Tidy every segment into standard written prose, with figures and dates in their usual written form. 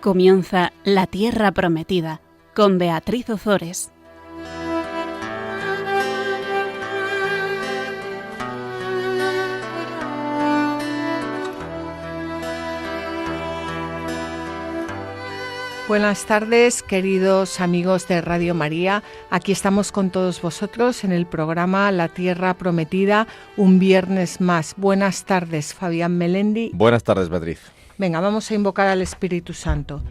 Comienza La Tierra Prometida con Beatriz Ozores. Buenas tardes, queridos amigos de Radio María. Aquí estamos con todos vosotros en el programa La Tierra Prometida, un viernes más. Buenas tardes, Fabián Melendi. Buenas tardes, Beatriz. Venga, vamos a invocar al Espíritu Santo.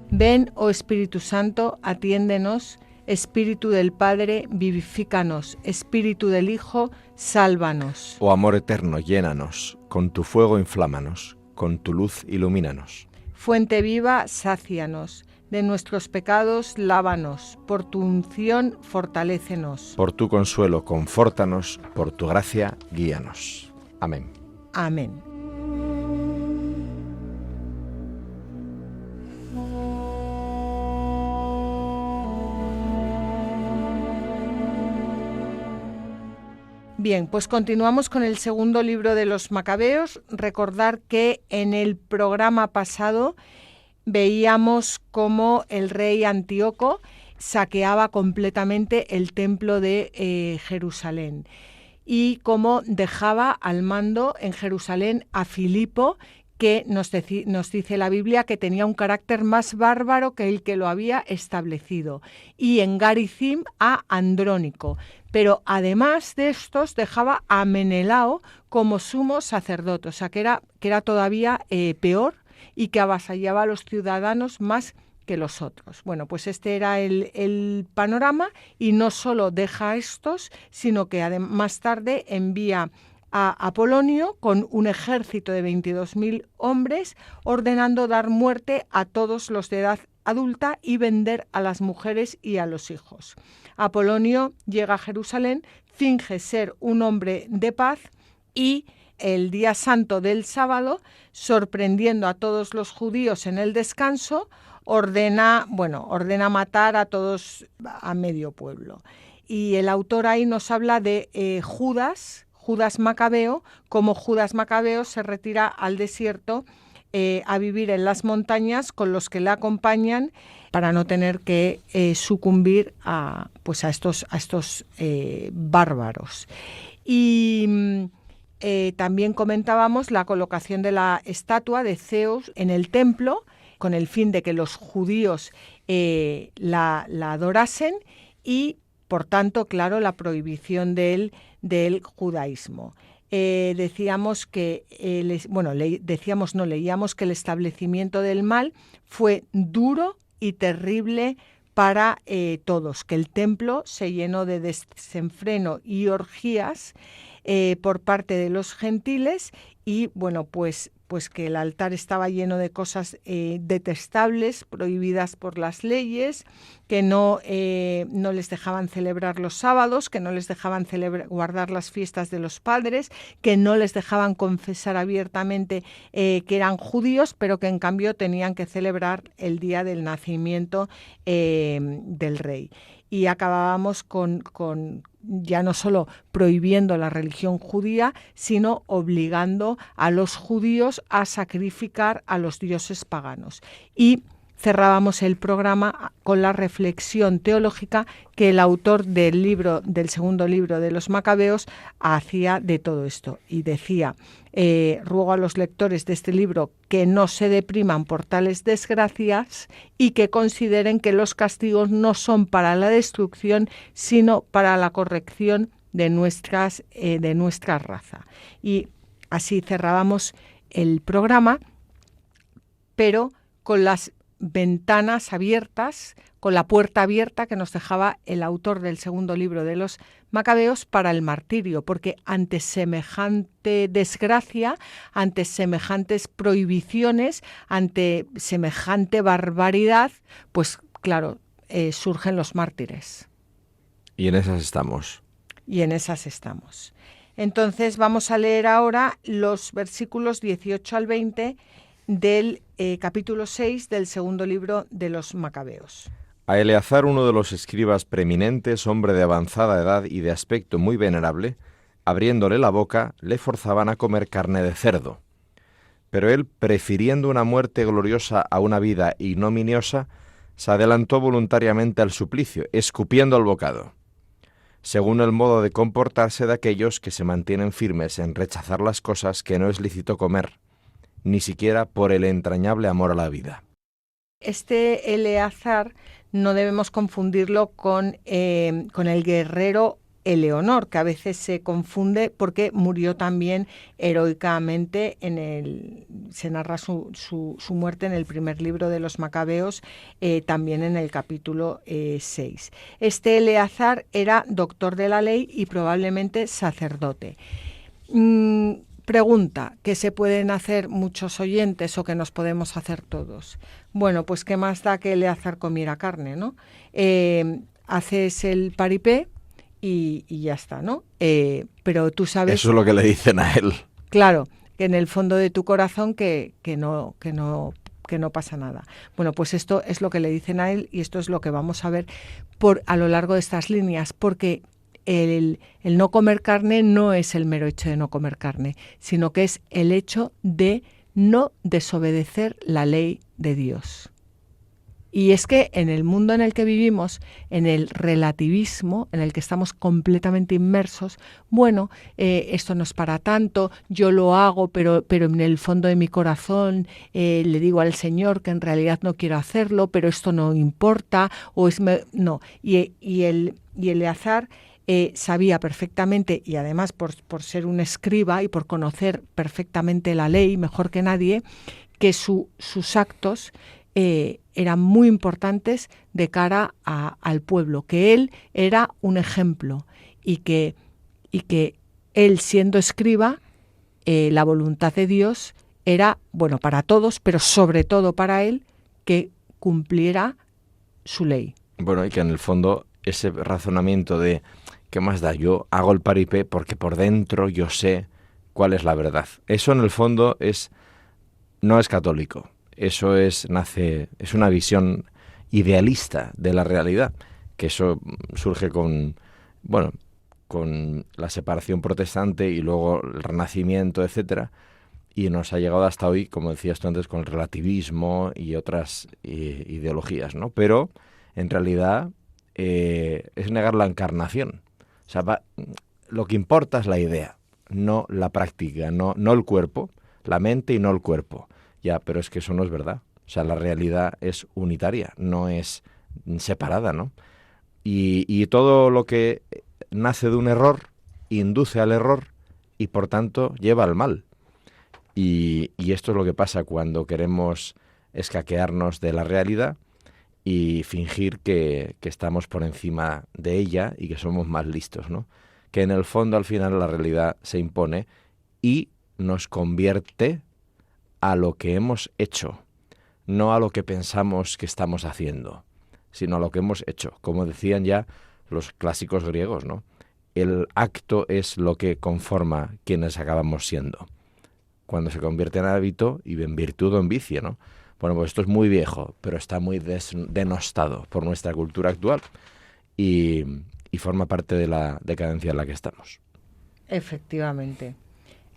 Ven, oh Espíritu Santo, atiéndenos. Espíritu del Padre, vivifícanos. Espíritu del Hijo, sálvanos. Oh amor eterno, llénanos. Con tu fuego inflámanos. Con tu luz ilumínanos. Fuente viva, sácianos. De nuestros pecados, lávanos. Por tu unción, fortalécenos. Por tu consuelo, confórtanos. Por tu gracia, guíanos. Amén. Amén. Bien, pues continuamos con el segundo libro de los Macabeos. Recordar que en el programa pasado veíamos cómo el rey Antíoco saqueaba completamente el templo de Jerusalén y cómo dejaba al mando en Jerusalén a Filipo, que nos dice la Biblia que tenía un carácter más bárbaro que el que lo había establecido, y en Garizim a Andrónico. Pero además de estos dejaba a Menelao como sumo sacerdote, o sea que era todavía peor y que avasallaba a los ciudadanos más que los otros. Bueno, pues este era el panorama, y no solo deja a estos, sino que más tarde envía a Apolonio con un ejército de 22.000 hombres, ordenando dar muerte a todos los de edad adulta y vender a las mujeres y a los hijos. Apolonio llega a Jerusalén, finge ser un hombre de paz y el día santo del sábado, sorprendiendo a todos los judíos en el descanso, ordena matar a todos, a medio pueblo. Y el autor ahí nos habla de Judas Macabeo, como Judas Macabeo se retira al desierto a vivir en las montañas con los que le acompañan para no tener que sucumbir a estos bárbaros. Y también comentábamos la colocación de la estatua de Zeus en el templo con el fin de que los judíos la adorasen y, por tanto, claro, la prohibición del judaísmo. Leíamos que el establecimiento del mal fue duro y terrible para todos, que el templo se llenó de desenfreno y orgías por parte de los gentiles y, pues que el altar estaba lleno de cosas detestables, prohibidas por las leyes, que no les dejaban celebrar los sábados, que no les dejaban guardar las fiestas de los padres, que no les dejaban confesar abiertamente que eran judíos, pero que en cambio tenían que celebrar el día del nacimiento del rey. Y acabábamos con ya no solo prohibiendo la religión judía, sino obligando a los judíos a sacrificar a los dioses paganos. Y cerrábamos el programa con la reflexión teológica que el autor del segundo libro de los Macabeos hacía de todo esto. Y decía: ruego a los lectores de este libro que no se depriman por tales desgracias y que consideren que los castigos no son para la destrucción, sino para la corrección de nuestra raza. Y así cerrábamos el programa, pero con las ventanas abiertas, con la puerta abierta que nos dejaba el autor del segundo libro de los Macabeos para el martirio, porque ante semejante desgracia, ante semejantes prohibiciones, ante semejante barbaridad, pues claro, surgen los mártires. Y en esas estamos. Entonces vamos a leer ahora los versículos 18 al 20 del capítulo 6 del segundo libro de los Macabeos. A Eleazar, uno de los escribas preeminentes, hombre de avanzada edad y de aspecto muy venerable, abriéndole la boca, le forzaban a comer carne de cerdo. Pero él, prefiriendo una muerte gloriosa a una vida ignominiosa, se adelantó voluntariamente al suplicio, escupiendo el bocado, según el modo de comportarse de aquellos que se mantienen firmes en rechazar las cosas que no es lícito comer, ni siquiera por el entrañable amor a la vida. Este Eleazar no debemos confundirlo con el guerrero Eleonor, que a veces se confunde porque murió también heroicamente se narra su muerte en el primer libro de los Macabeos, también en el capítulo 6. Este Eleazar era doctor de la ley y probablemente sacerdote. Pregunta que se pueden hacer muchos oyentes o que nos podemos hacer todos. Bueno, pues qué más da que Eleazar comiera carne, ¿no? Haces el paripé y ya está, ¿no? Pero tú sabes... Eso es lo que le dicen a él. Claro, que en el fondo de tu corazón que no pasa nada. Bueno, pues esto es lo que le dicen a él y esto es lo que vamos a ver a lo largo de estas líneas, porque el no comer carne no es el mero hecho de no comer carne, sino que es el hecho de no desobedecer la ley de Dios. Y es que en el mundo en el que vivimos, en el relativismo, en el que estamos completamente inmersos, bueno, esto no es para tanto, yo lo hago, pero en el fondo de mi corazón le digo al Señor que en realidad no quiero hacerlo, pero esto no importa, no. Y Eleazar sabía perfectamente, y además por ser un escriba y por conocer perfectamente la ley mejor que nadie, que sus actos eran muy importantes de cara al pueblo, que él era un ejemplo y que él, siendo escriba, la voluntad de Dios era, bueno, para todos, pero sobre todo para él, que cumpliera su ley. Bueno, y que en el fondo ese razonamiento de ¿qué más da? Yo hago el paripé porque por dentro yo sé cuál es la verdad. Eso en el fondo no es católico. Eso es una visión idealista de la realidad, que eso surge con la separación protestante y luego el Renacimiento, etcétera, y nos ha llegado hasta hoy, como decías tú antes, con el relativismo y otras ideologías, ¿no? Pero en realidad es negar la encarnación. O sea, lo que importa es la idea, no la práctica, no el cuerpo, la mente y no el cuerpo. Ya, pero es que eso no es verdad. O sea, la realidad es unitaria, no es separada, ¿no? Y todo lo que nace de un error induce al error y, por tanto, lleva al mal. Y esto es lo que pasa cuando queremos escaquearnos de la realidad y fingir que estamos por encima de ella y que somos más listos, ¿no? Que en el fondo, al final, la realidad se impone y nos convierte a lo que hemos hecho, no a lo que pensamos que estamos haciendo, sino a lo que hemos hecho. Como decían ya los clásicos griegos, ¿no? El acto es lo que conforma quienes acabamos siendo. Cuando se convierte en hábito y en virtud o en vicio, ¿no? Bueno, pues esto es muy viejo, pero está muy denostado por nuestra cultura actual y forma parte de la decadencia en la que estamos. Efectivamente.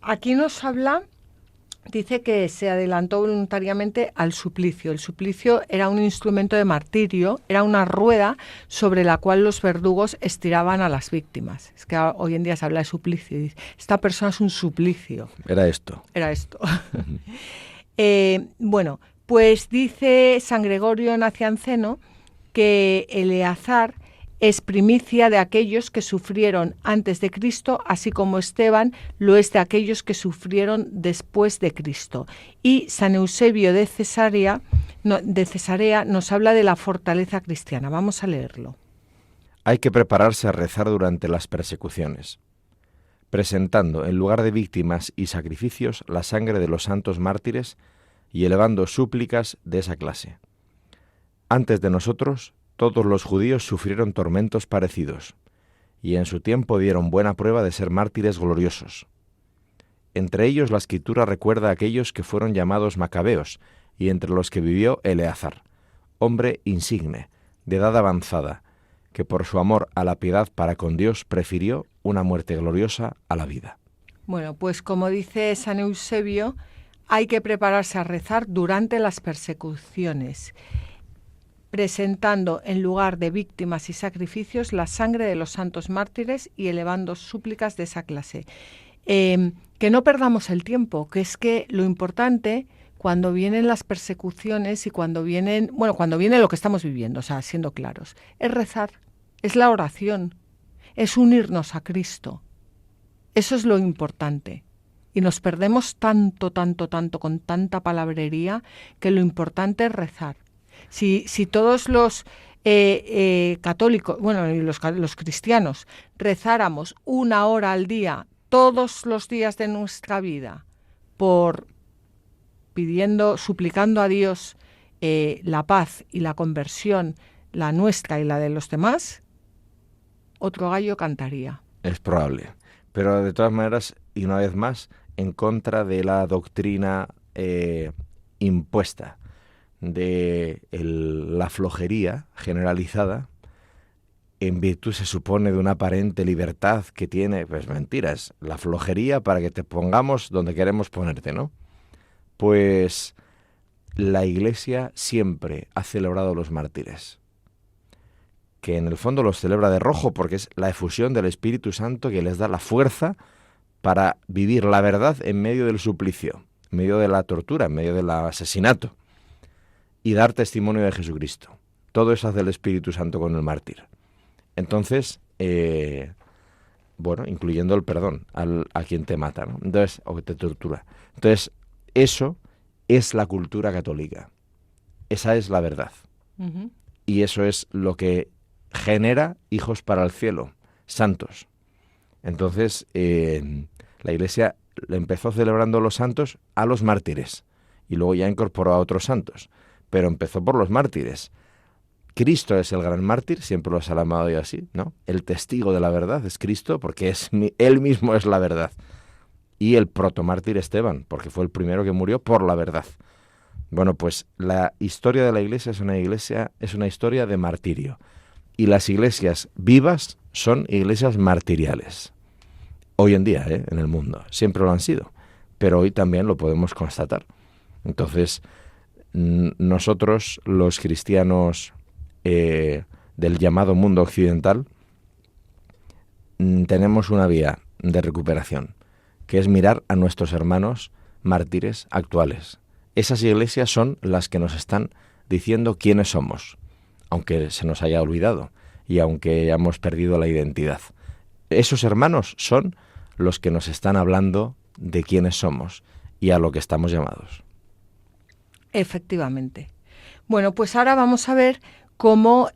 Aquí nos habla... Dice que se adelantó voluntariamente al suplicio. El suplicio era un instrumento de martirio, era una rueda sobre la cual los verdugos estiraban a las víctimas. Es que hoy en día se habla de suplicio y dice, esta persona es un suplicio. Era esto. Bueno, pues dice San Gregorio Nacianceno que Eleazar es primicia de aquellos que sufrieron antes de Cristo, así como Esteban lo es de aquellos que sufrieron después de Cristo. Y San Eusebio de Cesarea nos habla de la fortaleza cristiana. Vamos a leerlo. Hay que prepararse a rezar durante las persecuciones, presentando en lugar de víctimas y sacrificios la sangre de los santos mártires y elevando súplicas de esa clase. Antes de nosotros, todos los judíos sufrieron tormentos parecidos, y en su tiempo dieron buena prueba de ser mártires gloriosos. Entre ellos la Escritura recuerda a aquellos que fueron llamados macabeos, y entre los que vivió Eleazar, hombre insigne, de edad avanzada, que por su amor a la piedad para con Dios prefirió una muerte gloriosa a la vida. Bueno, pues como dice San Eusebio, hay que prepararse a rezar durante las persecuciones, presentando en lugar de víctimas y sacrificios la sangre de los santos mártires y elevando súplicas de esa clase. Que no perdamos el tiempo, que es que lo importante cuando vienen las persecuciones y cuando viene lo que estamos viviendo, o sea, siendo claros, es rezar, es la oración, es unirnos a Cristo. Eso es lo importante. Y nos perdemos tanto con tanta palabrería que lo importante es rezar. Si todos los católicos, y los cristianos, rezáramos 1 hora al día, todos los días de nuestra vida, suplicando a Dios la paz y la conversión, la nuestra y la de los demás, otro gallo cantaría. Es probable. Pero de todas maneras, y una vez más, en contra de la doctrina impuesta, de la flojería generalizada, en virtud se supone de una aparente libertad que tiene, pues mentiras, la flojería para que te pongamos donde queremos ponerte, ¿no? Pues la Iglesia siempre ha celebrado los mártires, que en el fondo los celebra de rojo porque es la efusión del Espíritu Santo que les da la fuerza para vivir la verdad en medio del suplicio, en medio de la tortura, en medio del asesinato, y dar testimonio de Jesucristo. Todo eso hace el Espíritu Santo con el mártir. Entonces, incluyendo el perdón a quien te mata, ¿no? Entonces, o que te tortura. Entonces, eso es la cultura católica. Esa es la verdad. Uh-huh. Y eso es lo que genera hijos para el cielo, santos. Entonces, la Iglesia empezó celebrando los santos a los mártires y luego ya incorporó a otros santos, pero empezó por los mártires. Cristo es el gran mártir, siempre lo has llamado yo así, ¿no? El testigo de la verdad es Cristo porque él mismo es la verdad. Y el protomártir Esteban, porque fue el primero que murió por la verdad. Bueno, pues la historia de la Iglesia es una historia de martirio. Y las iglesias vivas son iglesias martiriales. Hoy en día, en el mundo. Siempre lo han sido. Pero hoy también lo podemos constatar. Entonces, nosotros, los cristianos del llamado mundo occidental, tenemos una vía de recuperación, que es mirar a nuestros hermanos mártires actuales. Esas iglesias son las que nos están diciendo quiénes somos, aunque se nos haya olvidado y aunque hayamos perdido la identidad. Esos hermanos son los que nos están hablando de quiénes somos y a lo que estamos llamados. Efectivamente. Bueno, pues ahora vamos a ver cómo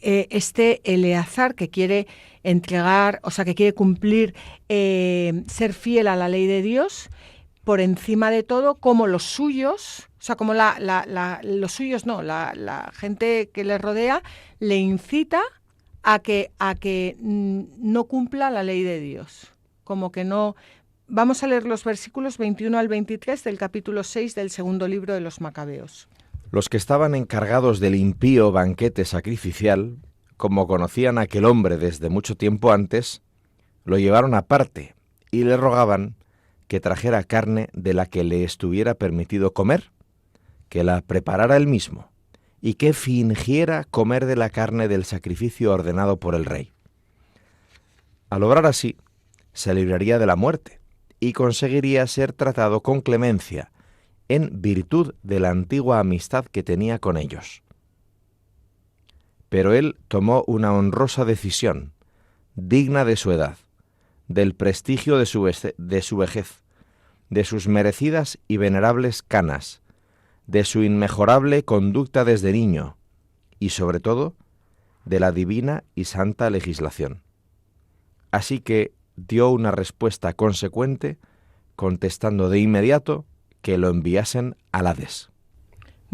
Eleazar, que quiere entregar, o sea, que quiere cumplir, ser fiel a la ley de Dios, por encima de todo, como los suyos, o sea, como la gente que le rodea, le incita a que no cumpla la ley de Dios. Como que no. Vamos a leer los versículos 21 al 23 del capítulo 6 del segundo libro de los Macabeos. Los que estaban encargados del impío banquete sacrificial, como conocían a aquel hombre desde mucho tiempo antes, lo llevaron aparte y le rogaban que trajera carne de la que le estuviera permitido comer, que la preparara él mismo, y que fingiera comer de la carne del sacrificio ordenado por el rey. Al obrar así, se libraría de la muerte y conseguiría ser tratado con clemencia, en virtud de la antigua amistad que tenía con ellos. Pero él tomó una honrosa decisión, digna de su edad, del prestigio de su vejez, de sus merecidas y venerables canas, de su inmejorable conducta desde niño, y sobre todo, de la divina y santa legislación. Así que dio una respuesta consecuente, contestando de inmediato que lo enviasen al Hades.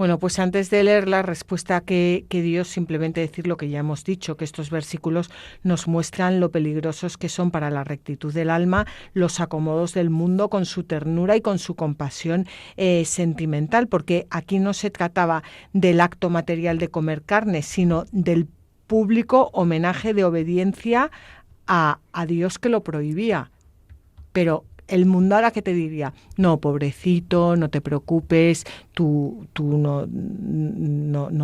Bueno, pues antes de leer la respuesta que dio, simplemente decir lo que ya hemos dicho, que estos versículos nos muestran lo peligrosos que son para la rectitud del alma los acomodos del mundo con su ternura y con su compasión sentimental, porque aquí no se trataba del acto material de comer carne, sino del público homenaje de obediencia a Dios que lo prohibía. Pero el mundo ahora que te diría, no, pobrecito, no te preocupes, tú no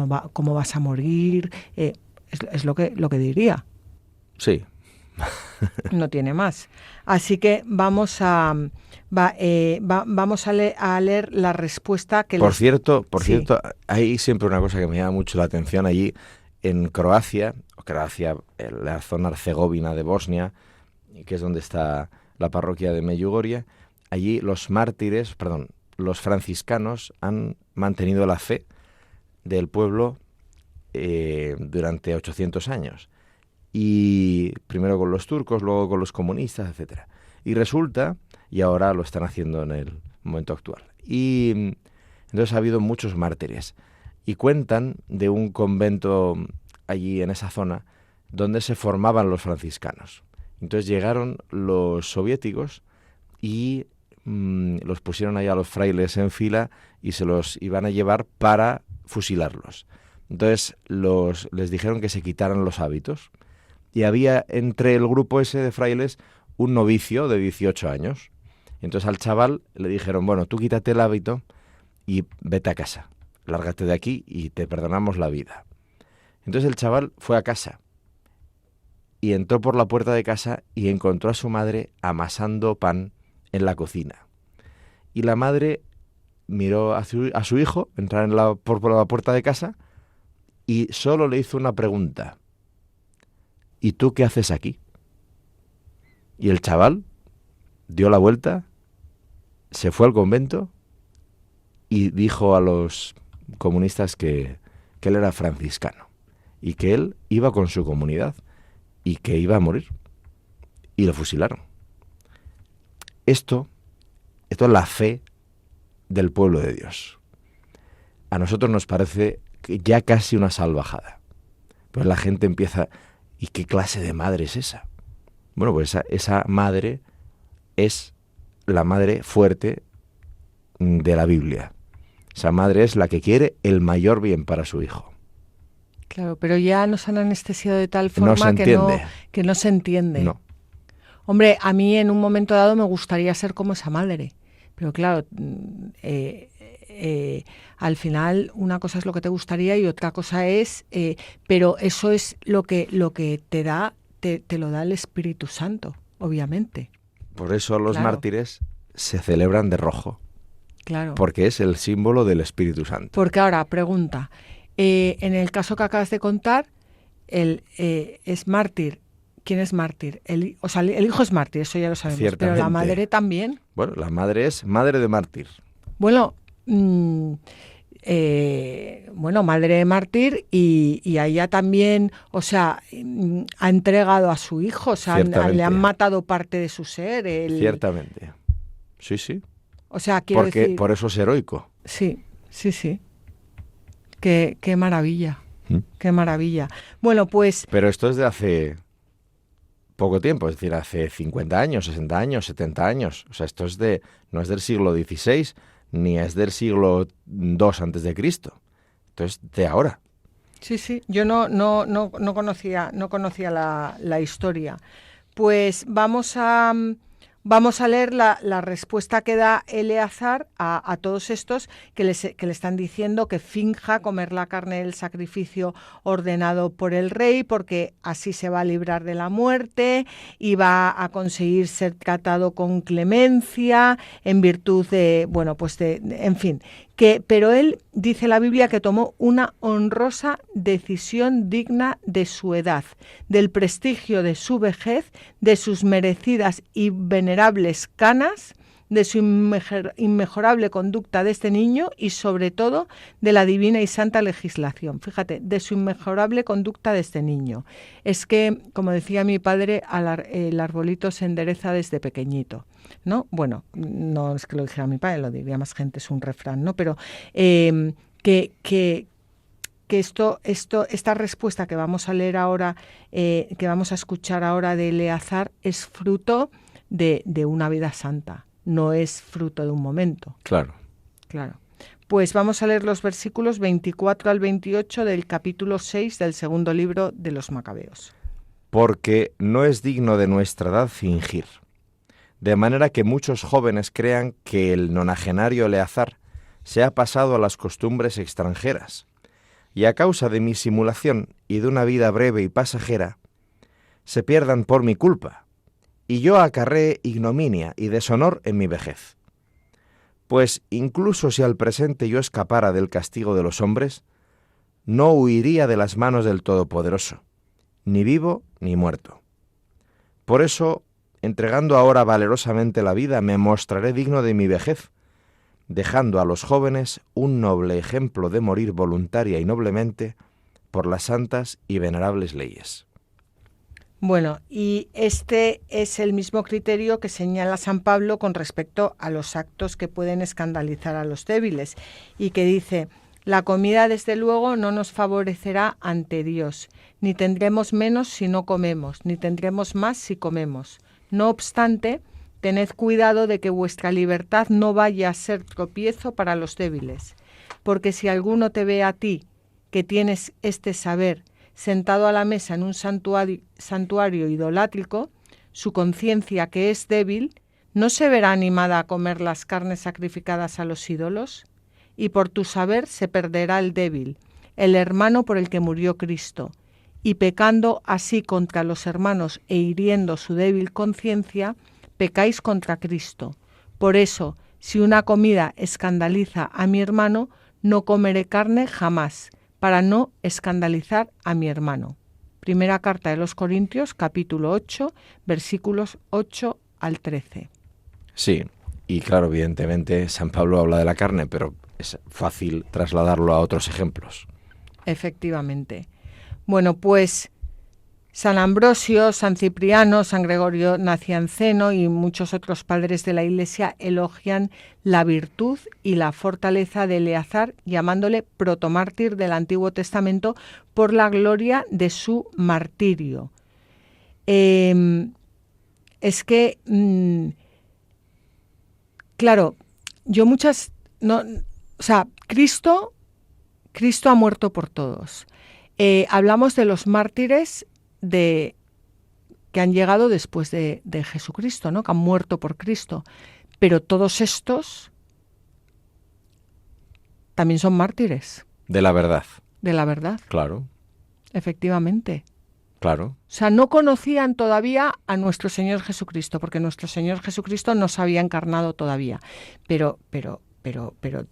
va, ¿cómo vas a morir? Es lo que diría. Sí. No tiene más. Así que vamos a leer la respuesta que Por cierto, hay siempre una cosa que me llama mucho la atención allí en Croacia, la zona herzegovina de Bosnia, que es donde está la parroquia de Medjugorje. Allí los franciscanos han mantenido la fe del pueblo durante 800 años. Y primero con los turcos, luego con los comunistas, etcétera. Y resulta, y ahora lo están haciendo en el momento actual. Y entonces ha habido muchos mártires. Y cuentan de un convento allí en esa zona donde se formaban los franciscanos. Entonces llegaron los soviéticos y los pusieron ahí a los frailes en fila y se los iban a llevar para fusilarlos. Entonces les dijeron que se quitaran los hábitos. Y había entre el grupo ese de frailes un novicio de 18 años. Entonces al chaval le dijeron, bueno, tú quítate el hábito y vete a casa. Lárgate de aquí y te perdonamos la vida. Entonces el chaval fue a casa y entró por la puerta de casa y encontró a su madre amasando pan en la cocina. Y la madre miró a su hijo entrar por la puerta de casa y solo le hizo una pregunta. ¿Y tú qué haces aquí? Y el chaval dio la vuelta, se fue al convento y dijo a los comunistas que él era franciscano y que él iba con su comunidad y que iba a morir. Y lo fusilaron. Esto es la fe del pueblo de Dios. A nosotros nos parece que ya casi una salvajada. Pues la gente empieza... ¿Y qué clase de madre es esa? Bueno, pues esa madre es la madre fuerte de la Biblia. Esa madre es la que quiere el mayor bien para su hijo. Claro, pero ya nos han anestesiado de tal forma que no se entiende. No. Hombre, a mí en un momento dado me gustaría ser como esa madre, pero claro, al final una cosa es lo que te gustaría y otra cosa es, pero eso es lo que te lo da el Espíritu Santo, obviamente. Por eso los mártires se celebran de rojo. Claro. Porque es el símbolo del Espíritu Santo. Porque ahora, pregunta, en el caso que acabas de contar, es mártir. ¿Quién es mártir? El hijo es mártir, eso ya lo sabemos. Ciertamente. Pero la madre también. Bueno, la madre es madre de mártir. Bueno, madre de mártir y a ella también, ha entregado a su hijo, le han matado parte de su ser. Ciertamente. Sí. O sea, quiero decir... Por eso es heroico. Sí. Qué maravilla. Qué maravilla. Bueno, pues... Pero esto es de hace poco tiempo, es decir, hace 50 años, 60 años, 70 años. O sea, esto no es del siglo XVI, ni es del siglo II antes de Cristo. Esto es de ahora. Sí. Yo no conocía la historia. Pues vamos a leer la respuesta que da Eleazar a todos estos que le están diciendo que finja comer la carne del sacrificio ordenado por el rey, porque así se va a librar de la muerte y va a conseguir ser tratado con clemencia en virtud de, en fin. Pero él, dice la Biblia, que tomó una honrosa decisión digna de su edad, del prestigio de su vejez, de sus merecidas y venerables canas, de su inmejorable conducta de este niño y sobre todo de la divina y santa legislación. Fíjate, de su inmejorable conducta de este niño. Es que, como decía mi padre, el arbolito se endereza desde pequeñito, ¿no? Bueno, no es que lo dijera mi padre, lo diría más gente, es un refrán, ¿no? Pero esta respuesta que vamos a leer ahora, que vamos a escuchar ahora de Eleazar, es fruto de una vida santa, no es fruto de un momento. Claro. Claro. Pues vamos a leer los versículos 24 al 28 del capítulo 6 del segundo libro de los Macabeos. Porque no es digno de nuestra edad fingir, de manera que muchos jóvenes crean que el nonagenario Eleazar se ha pasado a las costumbres extranjeras, y a causa de mi simulación y de una vida breve y pasajera, se pierdan por mi culpa, y yo acarree ignominia y deshonor en mi vejez. Pues incluso si al presente yo escapara del castigo de los hombres, no huiría de las manos del Todopoderoso, ni vivo ni muerto. Por eso, entregando ahora valerosamente la vida, me mostraré digno de mi vejez, dejando a los jóvenes un noble ejemplo de morir voluntaria y noblemente por las santas y venerables leyes. Bueno, y este es el mismo criterio que señala San Pablo con respecto a los actos que pueden escandalizar a los débiles, y que dice: la comida desde luego no nos favorecerá ante Dios, ni tendremos menos si no comemos, ni tendremos más si comemos. No obstante, tened cuidado de que vuestra libertad no vaya a ser tropiezo para los débiles, porque si alguno te ve a ti, que tienes este saber, sentado a la mesa en un santuario idolátrico, su conciencia, que es débil, ¿no se verá animada a comer las carnes sacrificadas a los ídolos? Y por tu saber se perderá el débil, el hermano por el que murió Cristo, y pecando así contra los hermanos e hiriendo su débil conciencia, pecáis contra Cristo. Por eso, si una comida escandaliza a mi hermano, no comeré carne jamás, para no escandalizar a mi hermano. Primera carta de los Corintios, capítulo 8, versículos 8 al 13. Sí, y claro, evidentemente San Pablo habla de la carne, pero es fácil trasladarlo a otros ejemplos. Efectivamente. Bueno, pues San Ambrosio, San Cipriano, San Gregorio Nacianceno y muchos otros padres de la Iglesia elogian la virtud y la fortaleza de Eleazar, llamándole protomártir del Antiguo Testamento por la gloria de su martirio. Es que, claro, Cristo ha muerto por todos. Hablamos de los mártires que han llegado después de Jesucristo, ¿no? Que han muerto por Cristo, pero todos estos también son mártires. De la verdad. De la verdad. Claro. Efectivamente. Claro. O sea, no conocían todavía a nuestro Señor Jesucristo, porque nuestro Señor Jesucristo no se había encarnado todavía. Pero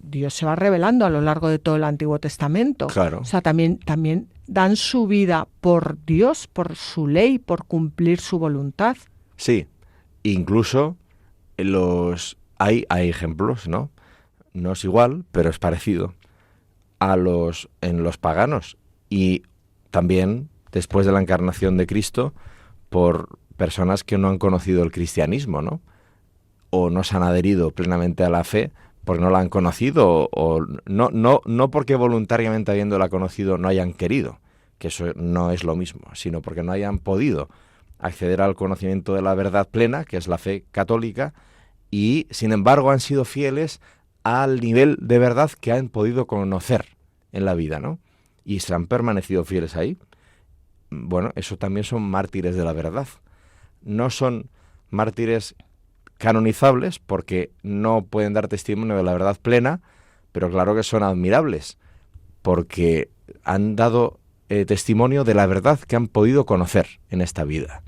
Dios se va revelando a lo largo de todo el Antiguo Testamento. Claro. O sea, también dan su vida por Dios, por su ley, por cumplir su voluntad. Sí, incluso hay ejemplos, ¿no? No es igual, pero es parecido en los paganos, y también después de la encarnación de Cristo por personas que no han conocido el cristianismo, ¿no? O no se han adherido plenamente a la fe porque no la han conocido, o no porque voluntariamente habiéndola conocido no hayan querido, que eso no es lo mismo, sino porque no hayan podido acceder al conocimiento de la verdad plena, que es la fe católica, y sin embargo han sido fieles al nivel de verdad que han podido conocer en la vida, ¿no? Y se han permanecido fieles ahí. Bueno, eso también son mártires de la verdad. No son mártires canonizables porque no pueden dar testimonio de la verdad plena, pero claro que son admirables porque han dado testimonio de la verdad que han podido conocer en esta vida.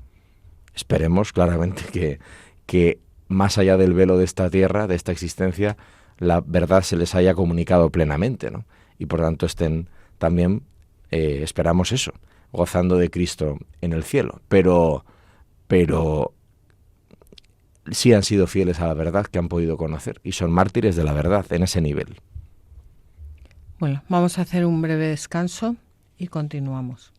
Esperemos claramente que más allá del velo de esta tierra, de esta existencia, la verdad se les haya comunicado plenamente, ¿no? Y por tanto estén también, esperamos eso, gozando de Cristo en el cielo. Pero sí han sido fieles a la verdad que han podido conocer y son mártires de la verdad en ese nivel. Bueno, vamos a hacer un breve descanso y continuamos.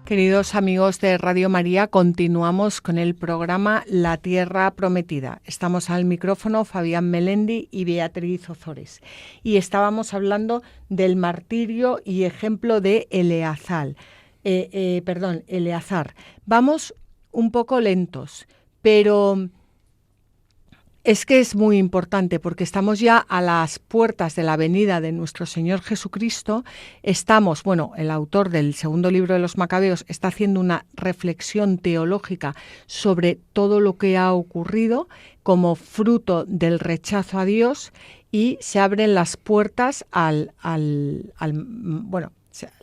Queridos amigos de Radio María, continuamos con el programa La Tierra Prometida. Estamos al micrófono Fabián Melendi y Beatriz Ozores. Y estábamos hablando del martirio y ejemplo de Eleazar. Vamos un poco lentos, pero es que es muy importante porque estamos ya a las puertas de la venida de nuestro Señor Jesucristo. El autor del segundo libro de los Macabeos está haciendo una reflexión teológica sobre todo lo que ha ocurrido como fruto del rechazo a Dios, y se abren las puertas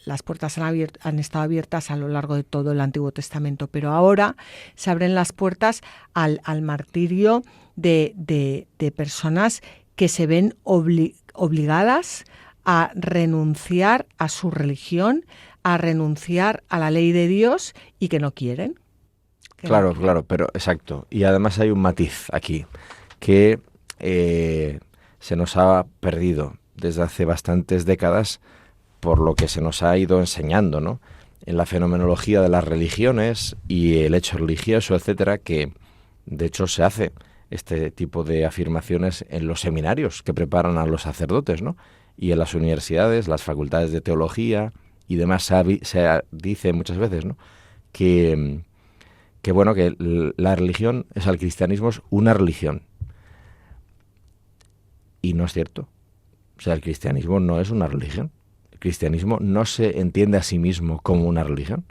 las puertas han estado abiertas a lo largo de todo el Antiguo Testamento, pero ahora se abren las puertas al martirio de personas que se ven obligadas a renunciar a su religión, a renunciar a la ley de Dios y que no quieren. Claro, pero exacto. Y además hay un matiz aquí que se nos ha perdido desde hace bastantes décadas por lo que se nos ha ido enseñando, ¿no?, en la fenomenología de las religiones y el hecho religioso, etcétera, que de hecho se hace este tipo de afirmaciones en los seminarios que preparan a los sacerdotes, ¿no?, y en las universidades, las facultades de teología y demás se dice muchas veces, ¿no?, que la religión el cristianismo es una religión. Y no es cierto. O sea, el cristianismo no es una religión. El cristianismo no se entiende a sí mismo como una religión.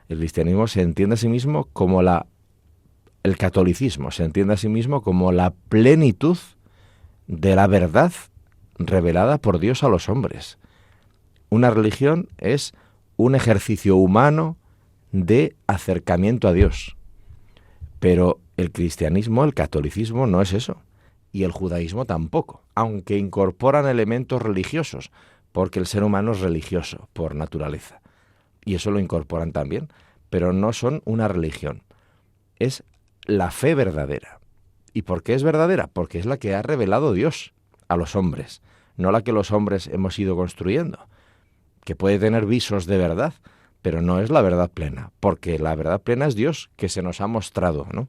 El cristianismo se entiende a sí mismo como el catolicismo, se entiende a sí mismo como la plenitud de la verdad revelada por Dios a los hombres. Una religión es un ejercicio humano de acercamiento a Dios. Pero el cristianismo, el catolicismo no es eso. Y el judaísmo tampoco, aunque incorporan elementos religiosos, porque el ser humano es religioso por naturaleza. Y eso lo incorporan también, pero no son una religión. Es la fe verdadera. ¿Y por qué es verdadera? Porque es la que ha revelado Dios a los hombres, no la que los hombres hemos ido construyendo, que puede tener visos de verdad, pero no es la verdad plena, porque la verdad plena es Dios, que se nos ha mostrado, ¿no?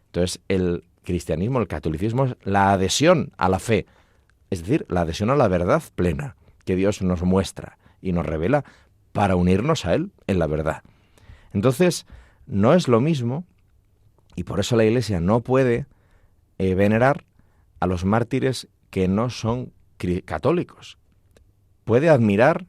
Entonces, el cristianismo, el catolicismo, es la adhesión a la fe, es decir, la adhesión a la verdad plena que Dios nos muestra y nos revela para unirnos a Él en la verdad. Entonces, no es lo mismo, y por eso la Iglesia no puede venerar a los mártires que no son católicos. Puede admirar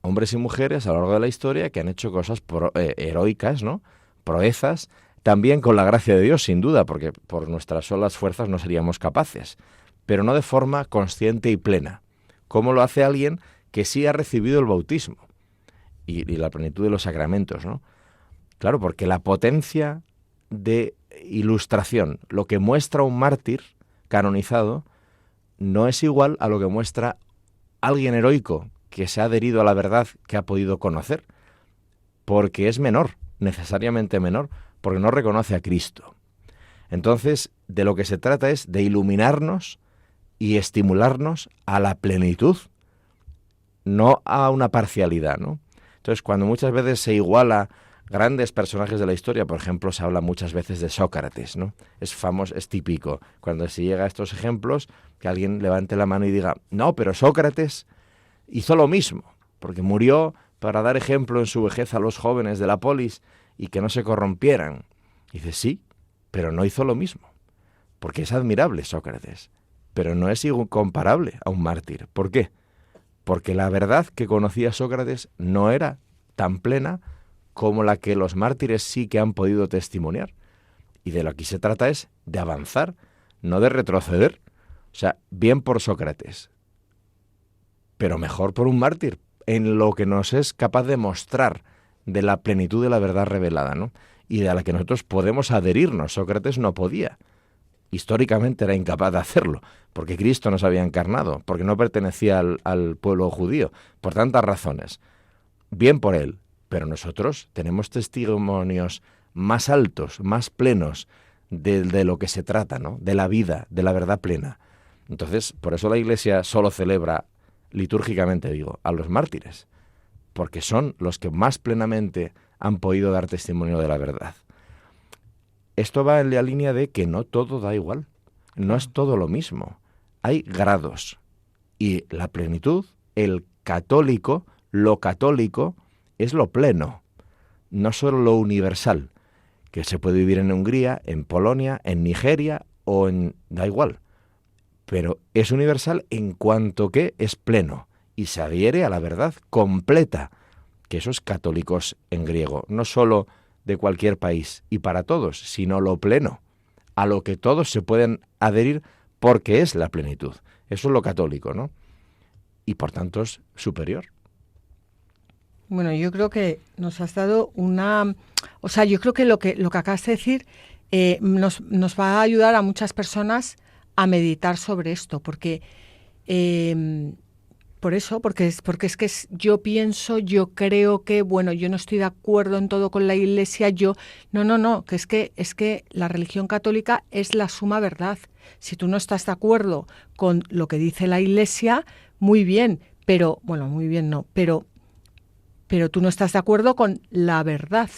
hombres y mujeres a lo largo de la historia que han hecho cosas heroicas, ¿no?, proezas, también con la gracia de Dios, sin duda, porque por nuestras solas fuerzas no seríamos capaces, pero no de forma consciente y plena, como lo hace alguien que sí ha recibido el bautismo y la plenitud de los sacramentos, ¿no? Claro, porque la potencia de ilustración, lo que muestra un mártir canonizado, no es igual a lo que muestra alguien heroico que se ha adherido a la verdad que ha podido conocer, porque es menor, necesariamente menor, porque no reconoce a Cristo. Entonces, de lo que se trata es de iluminarnos y estimularnos a la plenitud, no a una parcialidad, ¿no? Entonces, cuando muchas veces se iguala grandes personajes de la historia, por ejemplo, se habla muchas veces de Sócrates, ¿no? Es famoso, es típico, cuando se llega a estos ejemplos, que alguien levante la mano y diga, no, pero Sócrates hizo lo mismo, porque murió para dar ejemplo en su vejez a los jóvenes de la polis y que no se corrompieran. Y dice, sí, pero no hizo lo mismo, porque es admirable Sócrates, pero no es comparable a un mártir. ¿Por qué? Porque la verdad que conocía Sócrates no era tan plena como la que los mártires sí que han podido testimoniar. Y de lo que se trata es de avanzar, no de retroceder. O sea, bien por Sócrates, pero mejor por un mártir, en lo que nos es capaz de mostrar de la plenitud de la verdad revelada, ¿no?, y de la que nosotros podemos adherirnos. Sócrates no podía. Históricamente era incapaz de hacerlo, porque Cristo no se había encarnado, porque no pertenecía al pueblo judío, por tantas razones. Bien por él, pero nosotros tenemos testimonios más altos, más plenos de lo que se trata, ¿no?, de la vida, de la verdad plena. Entonces, por eso la Iglesia solo celebra, litúrgicamente digo, a los mártires, porque son los que más plenamente han podido dar testimonio de la verdad. Esto va en la línea de que no todo da igual, no es todo lo mismo. Hay grados y la plenitud, el católico, lo católico es lo pleno, no solo lo universal, que se puede vivir en Hungría, en Polonia, en Nigeria o da igual, pero es universal en cuanto que es pleno y se adhiere a la verdad completa, que eso es católicos en griego, no solo de cualquier país y para todos, sino lo pleno, a lo que todos se pueden adherir porque es la plenitud. Eso es lo católico, ¿no? Y por tanto es superior. Bueno, yo creo que nos has dado una... O sea, yo creo que lo que acabas de decir nos va a ayudar a muchas personas a meditar sobre esto, porque... porque es que yo pienso, yo creo que, bueno, yo no estoy de acuerdo en todo con la Iglesia, no, que es que la religión católica es la suma verdad. Si tú no estás de acuerdo con lo que dice la Iglesia, muy bien, pero, bueno, muy bien no, pero tú no estás de acuerdo con la verdad.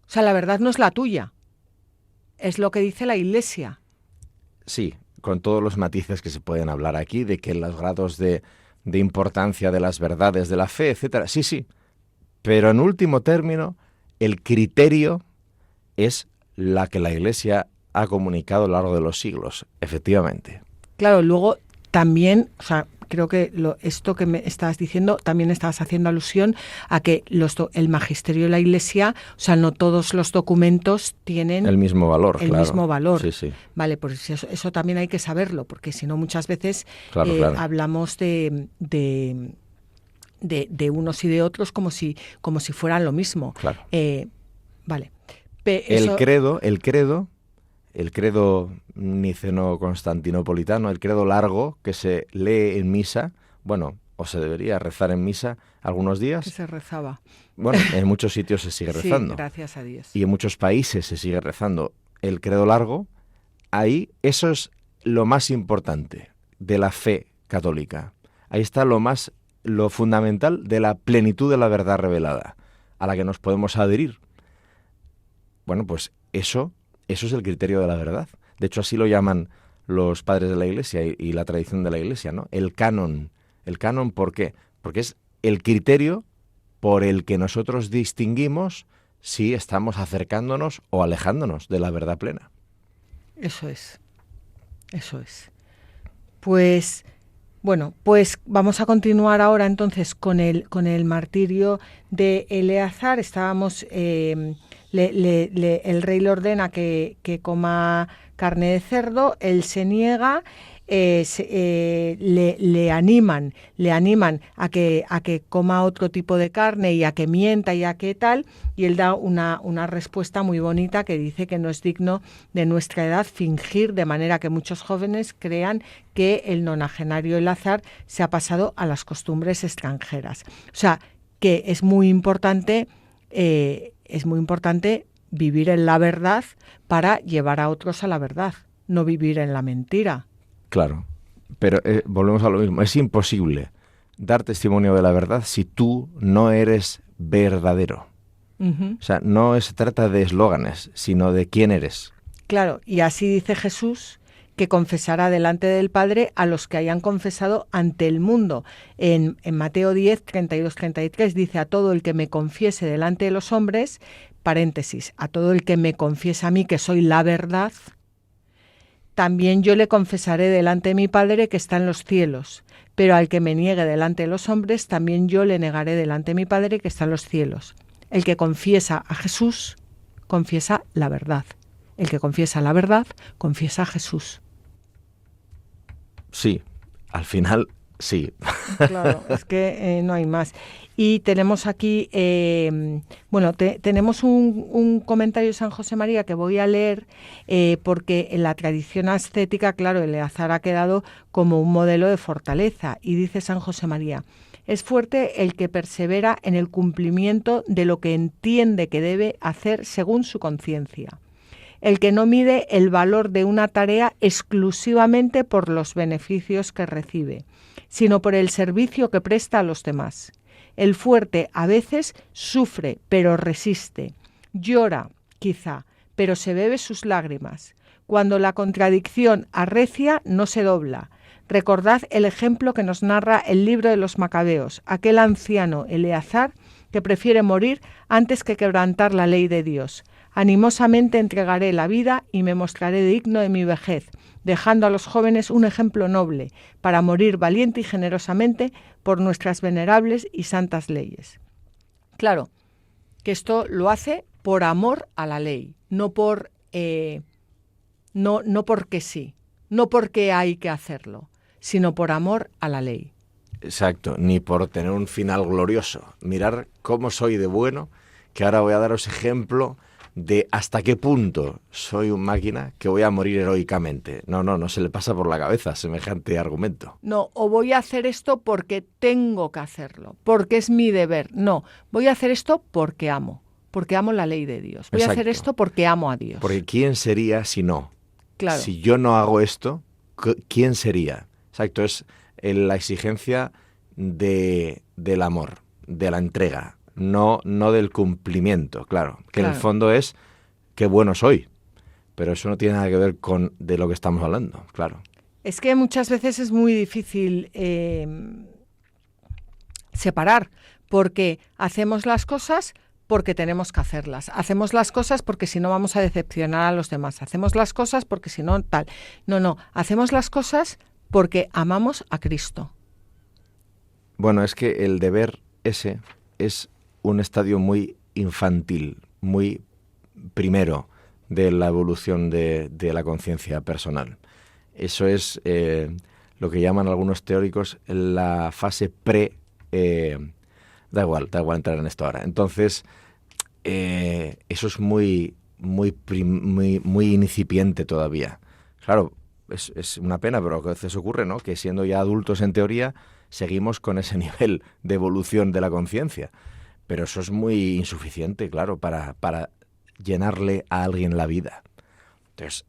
O sea, la verdad no es la tuya, es lo que dice la Iglesia. Sí, con todos los matices que se pueden hablar aquí, de que los grados de importancia de las verdades de la fe, etcétera. Sí, pero en último término, el criterio es la que la Iglesia ha comunicado a lo largo de los siglos, efectivamente. Claro, luego también, o sea, creo que esto que me estabas diciendo, también estabas haciendo alusión a que el magisterio de la Iglesia, o sea, no todos los documentos tienen el mismo valor, el mismo valor. Sí. Vale, pues eso también hay que saberlo, porque si no muchas veces claro. Hablamos de unos y de otros como si fueran lo mismo. Claro. Vale. El credo niceno-constantinopolitano, el credo largo que se lee en misa, bueno, o se debería rezar en misa algunos días. Que se rezaba. Bueno, en muchos sitios se sigue rezando. Sí, gracias a Dios. Y en muchos países se sigue rezando el credo largo. Ahí, eso es lo más importante de la fe católica. Ahí está lo fundamental de la plenitud de la verdad revelada, a la que nos podemos adherir. Bueno, pues eso es el criterio de la verdad. De hecho, así lo llaman los padres de la Iglesia y la tradición de la Iglesia, ¿no? El canon. ¿El canon por qué? Porque es el criterio por el que nosotros distinguimos si estamos acercándonos o alejándonos de la verdad plena. Eso es. Pues, bueno, pues vamos a continuar ahora entonces con el martirio de Eleazar. Estábamos... el rey le ordena que coma carne de cerdo, él se niega, le animan a que coma otro tipo de carne y a que mienta y a que tal, y él da una respuesta muy bonita que dice que no es digno de nuestra edad fingir, de manera que muchos jóvenes crean que el nonagenario Eleazar se ha pasado a las costumbres extranjeras. O sea, que es muy importante vivir en la verdad para llevar a otros a la verdad, no vivir en la mentira. Claro, pero volvemos a lo mismo. Es imposible dar testimonio de la verdad si tú no eres verdadero. Uh-huh. O sea, no se trata de eslóganes, sino de quién eres. Claro, y así dice Jesús, que confesará delante del Padre a los que hayan confesado ante el mundo. En Mateo 10, 32-33 dice: a todo el que me confiese delante de los hombres, paréntesis, a todo el que me confiese a mí que soy la verdad, también yo le confesaré delante de mi Padre que está en los cielos. Pero al que me niegue delante de los hombres, también yo le negaré delante de mi Padre que está en los cielos. El que confiesa a Jesús, confiesa la verdad. El que confiesa la verdad, confiesa a Jesús. Sí, al final sí. Claro, es que no hay más. Y tenemos aquí, tenemos un comentario de San José María que voy a leer porque en la tradición ascética, claro, Eleazar ha quedado como un modelo de fortaleza. Y dice San José María: es fuerte el que persevera en el cumplimiento de lo que entiende que debe hacer según su conciencia. El que no mide el valor de una tarea exclusivamente por los beneficios que recibe, sino por el servicio que presta a los demás. El fuerte a veces sufre, pero resiste. Llora, quizá, pero se bebe sus lágrimas. Cuando la contradicción arrecia, no se dobla. Recordad el ejemplo que nos narra el libro de los Macabeos, aquel anciano Eleazar que prefiere morir antes que quebrantar la ley de Dios. Animosamente entregaré la vida y me mostraré digno de mi vejez, dejando a los jóvenes un ejemplo noble, para morir valiente y generosamente por nuestras venerables y santas leyes. Claro, que esto lo hace por amor a la ley, no porque sí, no porque hay que hacerlo, sino por amor a la ley. Exacto, ni por tener un final glorioso. Mirar cómo soy de bueno, que ahora voy a daros ejemplo de hasta qué punto soy un máquina que voy a morir heroicamente. No se le pasa por la cabeza semejante argumento. No, o voy a hacer esto porque tengo que hacerlo, porque es mi deber. No, voy a hacer esto porque amo la ley de Dios. Voy a hacer esto porque amo a Dios. Porque ¿quién sería si no? Claro. Si yo no hago esto, ¿quién sería? Exacto, es la exigencia del amor, de la entrega, no del cumplimiento, claro. Que en el fondo es qué bueno soy, pero eso no tiene nada que ver con de lo que estamos hablando, claro. Es que muchas veces es muy difícil separar, porque hacemos las cosas porque tenemos que hacerlas. Hacemos las cosas porque si no vamos a decepcionar a los demás. Hacemos las cosas porque si no tal. No, hacemos las cosas porque amamos a Cristo. Bueno, es que el deber ese es un estadio muy infantil, muy primero de la evolución de la conciencia personal. Eso es lo que llaman algunos teóricos la fase da igual entrar en esto ahora. Entonces, eso es muy incipiente todavía. Claro, es una pena, pero a veces ocurre, ¿no? Que siendo ya adultos en teoría, seguimos con ese nivel de evolución de la conciencia. Pero eso es muy insuficiente, claro, para llenarle a alguien la vida. Entonces,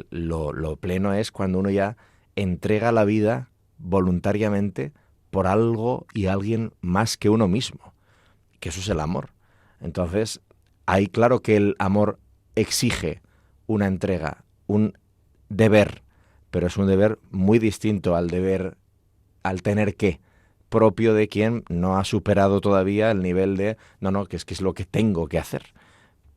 lo pleno es cuando uno ya entrega la vida voluntariamente por algo y alguien más que uno mismo, que eso es el amor. Entonces, ahí claro que el amor exige una entrega, un deber, pero es un deber muy distinto al deber, al tener que, propio de quien no ha superado todavía el nivel de, que es lo que tengo que hacer.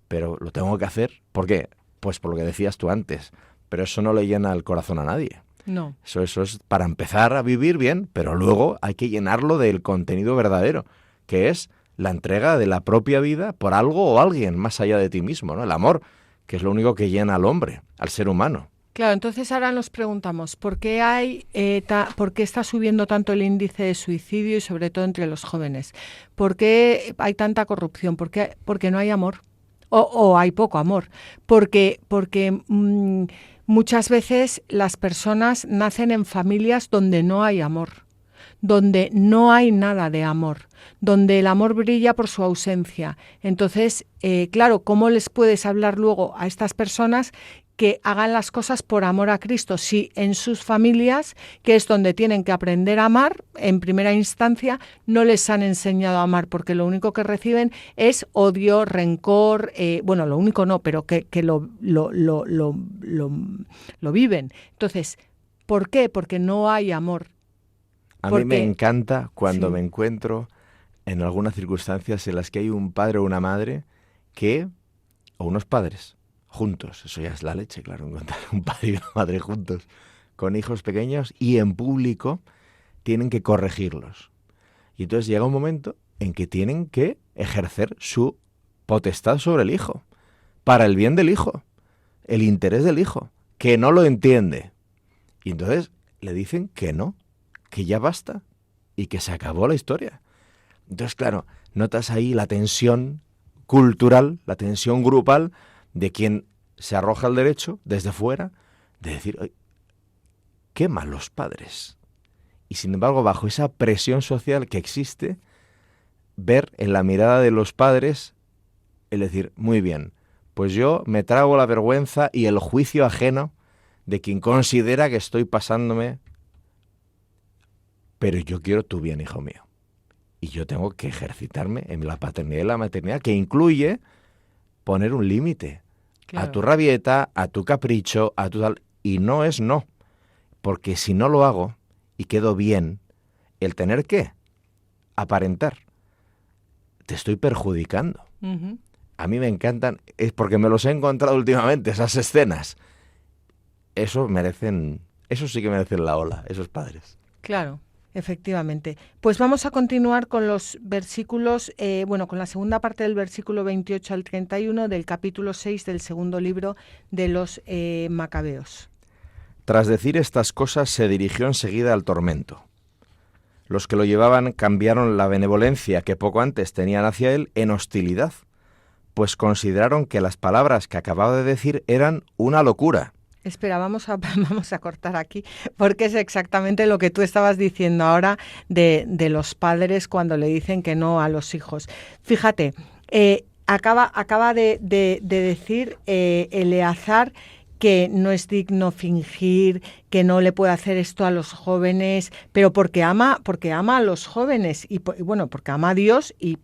Pero lo tengo que hacer, ¿por qué? Pues por lo que decías tú antes, pero eso no le llena el corazón a nadie. No. Eso es para empezar a vivir bien, pero luego hay que llenarlo del contenido verdadero, que es la entrega de la propia vida por algo o alguien más allá de ti mismo, ¿no? El amor, que es lo único que llena al hombre, al ser humano. Claro, entonces ahora nos preguntamos, ¿por qué está subiendo tanto el índice de suicidio y sobre todo entre los jóvenes? ¿Por qué hay tanta corrupción? Porque no hay amor o hay poco amor. Porque muchas veces las personas nacen en familias donde no hay amor, donde no hay nada de amor, donde el amor brilla por su ausencia. Entonces, claro, ¿cómo les puedes hablar luego a estas personas que hagan las cosas por amor a Cristo, si en sus familias, que es donde tienen que aprender a amar, en primera instancia, no les han enseñado a amar, porque lo único que reciben es odio, rencor, lo único no, pero que lo viven. Entonces, ¿por qué? Porque no hay amor. A mí me encanta cuando me encuentro en algunas circunstancias en las que hay un padre o una madre o unos padres, juntos, eso ya es la leche, claro, encontrar un padre y una madre juntos, con hijos pequeños y en público tienen que corregirlos. Y entonces llega un momento en que tienen que ejercer su potestad sobre el hijo, para el bien del hijo, el interés del hijo, que no lo entiende. Y entonces le dicen que no, que ya basta y que se acabó la historia. Entonces, claro, notas ahí la tensión cultural, la tensión grupal, de quien se arroja al derecho desde fuera, de decir, qué malos padres. Y sin embargo, bajo esa presión social que existe, ver en la mirada de los padres, el decir, muy bien, pues yo me trago la vergüenza y el juicio ajeno de quien considera que estoy pasándome, pero yo quiero tu bien, hijo mío. y yo tengo que ejercitarme en la paternidad y la maternidad, que incluye poner un límite a tu rabieta, a tu capricho, a tu tal, y no es no, porque si no lo hago y quedo bien, el tener que aparentar, te estoy perjudicando. Uh-huh. A mí me encantan, es porque me los he encontrado últimamente, esas escenas. Eso sí que merecen la ola, esos padres. Claro, efectivamente. Pues vamos a continuar con los versículos, con la segunda parte del versículo 28 al 31 del capítulo 6 del segundo libro de los Macabeos. Tras decir estas cosas, se dirigió enseguida al tormento. Los que lo llevaban cambiaron la benevolencia que poco antes tenían hacia él en hostilidad, pues consideraron que las palabras que acababa de decir eran una locura. Espera, vamos a cortar aquí, porque es exactamente lo que tú estabas diciendo ahora de los padres cuando le dicen que no a los hijos. Fíjate, acaba de decir Eleazar que no es digno fingir, que no le puede hacer esto a los jóvenes, pero porque ama a los jóvenes y porque ama a Dios y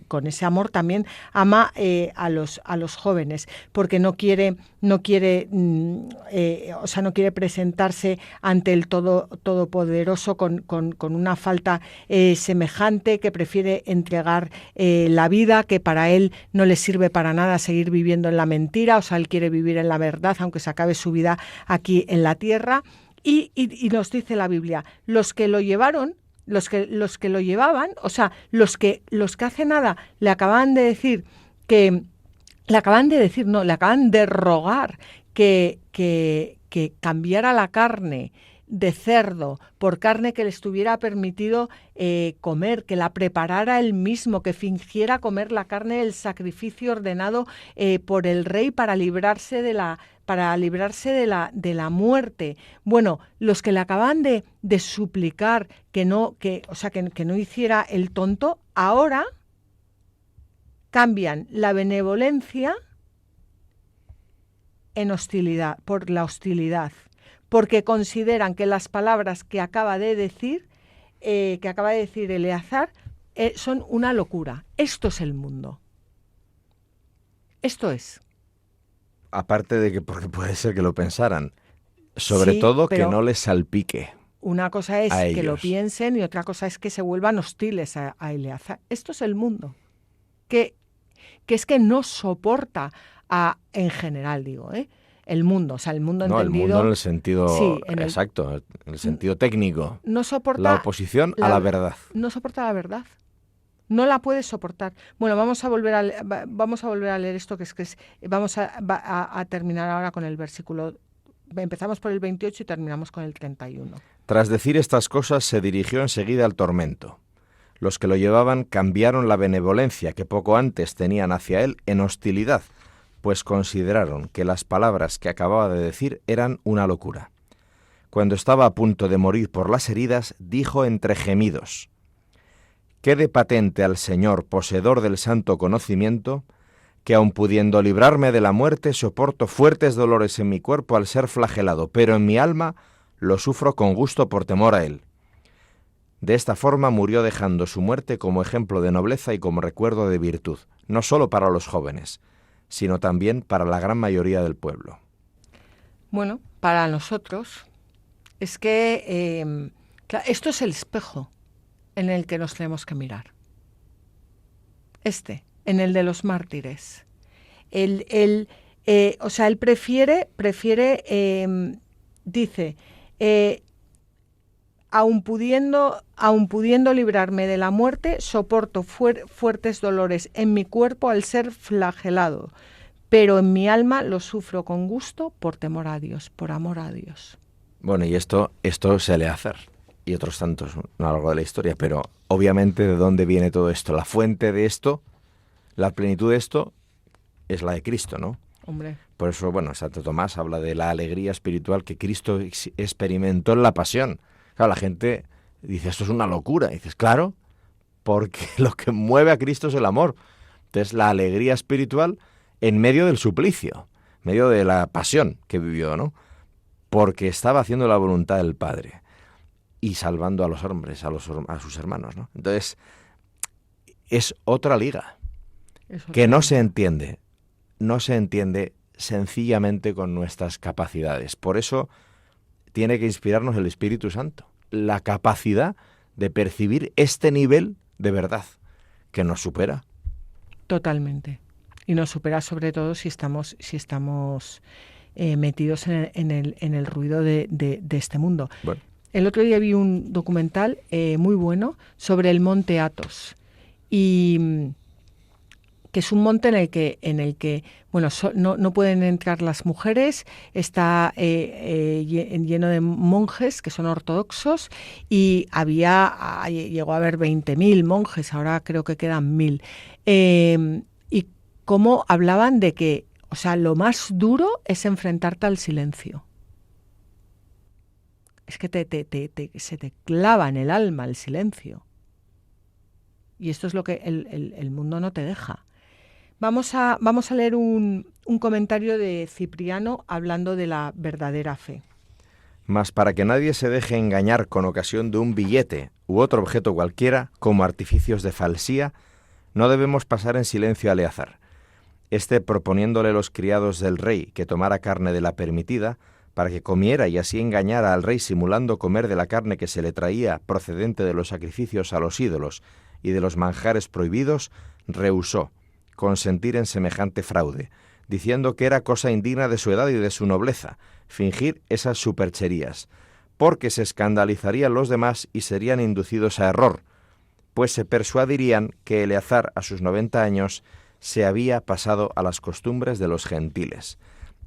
con ese amor también ama a los jóvenes, porque no quiere presentarse ante el Todopoderoso con una falta semejante, que prefiere entregar la vida, que para él no le sirve para nada seguir viviendo en la mentira, o sea, él quiere vivir en la verdad, aunque se acabe su vida aquí en la tierra. Y nos dice la Biblia, los que lo llevaban, o sea, los que hace nada le acaban de rogar que cambiara la carne de cerdo por carne que le estuviera permitido comer, que la preparara él mismo, que fingiera comer la carne del sacrificio ordenado por el rey para librarse de la muerte. Bueno, los que le acaban de suplicar que no hiciera el tonto, ahora cambian la benevolencia en hostilidad, por la hostilidad, porque consideran que las palabras que acaba de decir Eleazar son una locura. Esto es el mundo. Esto es. Aparte de que porque puede ser que lo pensaran, sobre todo que no les salpique. Una cosa es que ellos lo piensen y otra cosa es que se vuelvan hostiles a Eleazar. Esto es el mundo, que es que no soporta en general, digo, el mundo, o sea, el mundo entendido. No, el mundo en el sentido exacto, en el sentido técnico. No soporta la oposición a la verdad. No soporta la verdad. No la puede soportar. Bueno, vamos a volver a leer esto, vamos a terminar ahora con el versículo. Empezamos por el 28 y terminamos con el 31. Tras decir estas cosas, se dirigió enseguida al tormento. Los que lo llevaban cambiaron la benevolencia que poco antes tenían hacia él en hostilidad, pues consideraron que las palabras que acababa de decir eran una locura. Cuando estaba a punto de morir por las heridas, dijo entre gemidos: «Quede patente al Señor, poseedor del santo conocimiento, que aun pudiendo librarme de la muerte, soporto fuertes dolores en mi cuerpo al ser flagelado, pero en mi alma lo sufro con gusto por temor a él». De esta forma murió, dejando su muerte como ejemplo de nobleza y como recuerdo de virtud, no solo para los jóvenes, sino también para la gran mayoría del pueblo. Bueno, para nosotros es que esto es el espejo en el que nos tenemos que mirar. En el de los mártires. Él prefiere, dice, aun pudiendo librarme de la muerte, soporto fuertes dolores en mi cuerpo al ser flagelado, pero en mi alma lo sufro con gusto por temor a Dios, por amor a Dios. Bueno, y esto se le hace y otros tantos a lo largo de la historia, pero obviamente ¿de dónde viene todo esto? La fuente de esto, la plenitud de esto, es la de Cristo, ¿no? Hombre. Por eso, Santo Tomás habla de la alegría espiritual que Cristo experimentó en la pasión. Claro, la gente dice, esto es una locura. Y dices, claro, porque lo que mueve a Cristo es el amor. Entonces, la alegría espiritual en medio del suplicio, en medio de la pasión que vivió, ¿no? Porque estaba haciendo la voluntad del Padre y salvando a los hombres, a sus hermanos, ¿no? Entonces, es otra liga, que no se entiende sencillamente con nuestras capacidades. Por eso tiene que inspirarnos el Espíritu Santo, la capacidad de percibir este nivel de verdad que nos supera. Totalmente. Y nos supera sobre todo si estamos metidos en el ruido de este mundo. Bueno. El otro día vi un documental muy bueno sobre el monte Athos, y que es un monte en el que bueno, no pueden entrar las mujeres, está lleno de monjes que son ortodoxos, y llegó a haber 20.000 monjes, ahora creo que quedan 1.000. Y cómo hablaban de que, o sea, lo más duro es enfrentarte al silencio. Es que se te clava en el alma el silencio. Y esto es lo que el mundo no te deja. Vamos a leer un comentario de Cipriano hablando de la verdadera fe. Mas para que nadie se deje engañar con ocasión de un billete u otro objeto cualquiera, como artificios de falsía, no debemos pasar en silencio a Eleazar. Proponiéndole los criados del rey que tomara carne de la permitida, para que comiera y así engañara al rey simulando comer de la carne que se le traía procedente de los sacrificios a los ídolos y de los manjares prohibidos, rehusó consentir en semejante fraude, diciendo que era cosa indigna de su edad y de su nobleza, fingir esas supercherías, porque se escandalizarían los demás y serían inducidos a error, pues se persuadirían que Eleazar a sus 90 años se había pasado a las costumbres de los gentiles,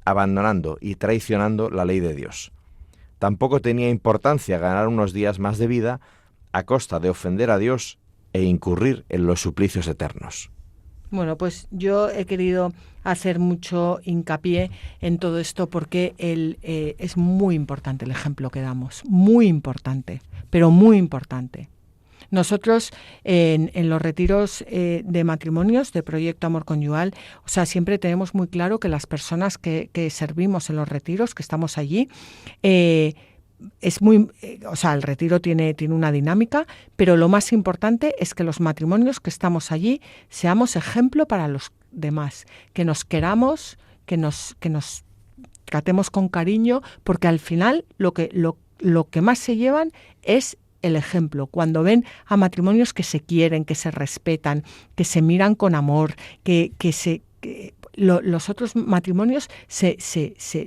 abandonando y traicionando la ley de Dios. Tampoco tenía importancia ganar unos días más de vida a costa de ofender a Dios e incurrir en los suplicios eternos. Bueno, pues yo he querido hacer mucho hincapié en todo esto porque es muy importante el ejemplo que damos, muy importante, pero muy importante. Nosotros en los retiros de matrimonios de Proyecto Amor Conyugal, o sea, siempre tenemos muy claro que las personas que servimos en los retiros, que estamos allí, el retiro tiene una dinámica, pero lo más importante es que los matrimonios que estamos allí seamos ejemplo para los demás, que nos queramos, que nos tratemos con cariño, porque al final lo que más se llevan es el ejemplo. Cuando ven a matrimonios que se quieren, que se respetan, que se miran con amor, los otros matrimonios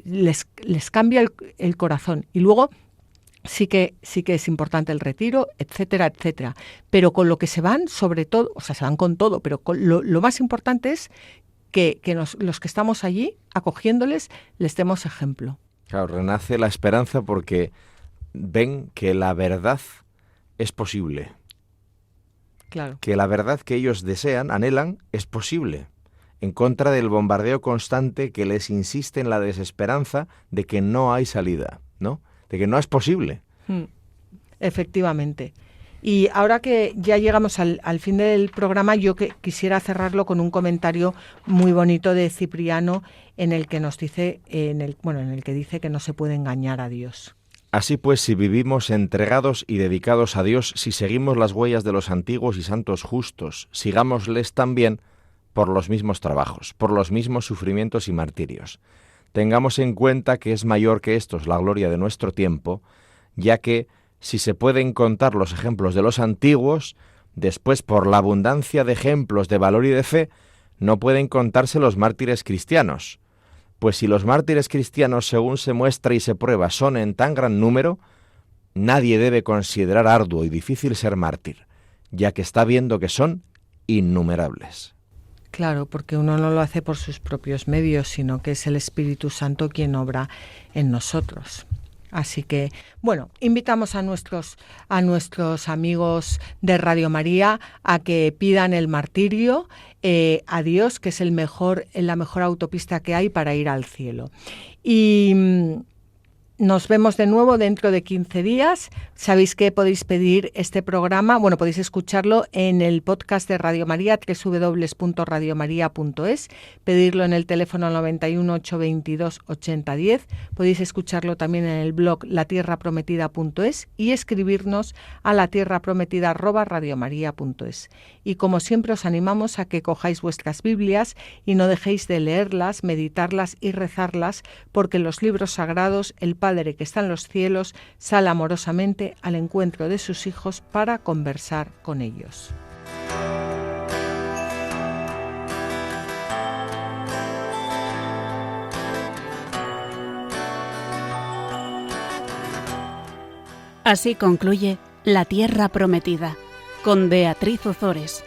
les cambia el corazón. Y luego sí que es importante el retiro, etcétera, etcétera. Pero con lo que se van, sobre todo, o sea, se van con todo, pero lo más importante es que los que estamos allí, acogiéndoles, les demos ejemplo. Claro, renace la esperanza porque ven que la verdad es posible. Claro. Que la verdad que ellos desean, anhelan, es posible. En contra del bombardeo constante que les insiste en la desesperanza de que no hay salida, ¿no? De que no es posible. Efectivamente. Y ahora que ya llegamos al fin del programa, yo quisiera cerrarlo con un comentario muy bonito de Cipriano en el que nos dice, en el que dice que no se puede engañar a Dios. Así pues, si vivimos entregados y dedicados a Dios, si seguimos las huellas de los antiguos y santos justos, sigámosles también por los mismos trabajos, por los mismos sufrimientos y martirios. Tengamos en cuenta que es mayor que estos la gloria de nuestro tiempo, ya que, si se pueden contar los ejemplos de los antiguos, después por la abundancia de ejemplos de valor y de fe, no pueden contarse los mártires cristianos. Pues si los mártires cristianos, según se muestra y se prueba, son en tan gran número, nadie debe considerar arduo y difícil ser mártir, ya que está viendo que son innumerables. Claro, porque uno no lo hace por sus propios medios, sino que es el Espíritu Santo quien obra en nosotros. Así que, bueno, invitamos a nuestros amigos de Radio María a que pidan el martirio a Dios, que es la mejor autopista que hay para ir al cielo. Y Nos vemos de nuevo dentro de 15 días. Sabéis que podéis pedir este programa, bueno, podéis escucharlo en el podcast de Radio María, www.radiomaria.es, pedirlo en el teléfono 91 822 8010, podéis escucharlo también en el blog latierraprometida.es y escribirnos a latierraprometida@radiomaria.es. Y como siempre os animamos a que cojáis vuestras Biblias y no dejéis de leerlas, meditarlas y rezarlas, porque en los libros sagrados el Padre que está en los cielos sale amorosamente al encuentro de sus hijos para conversar con ellos. Así concluye La Tierra Prometida, con Beatriz Ozores.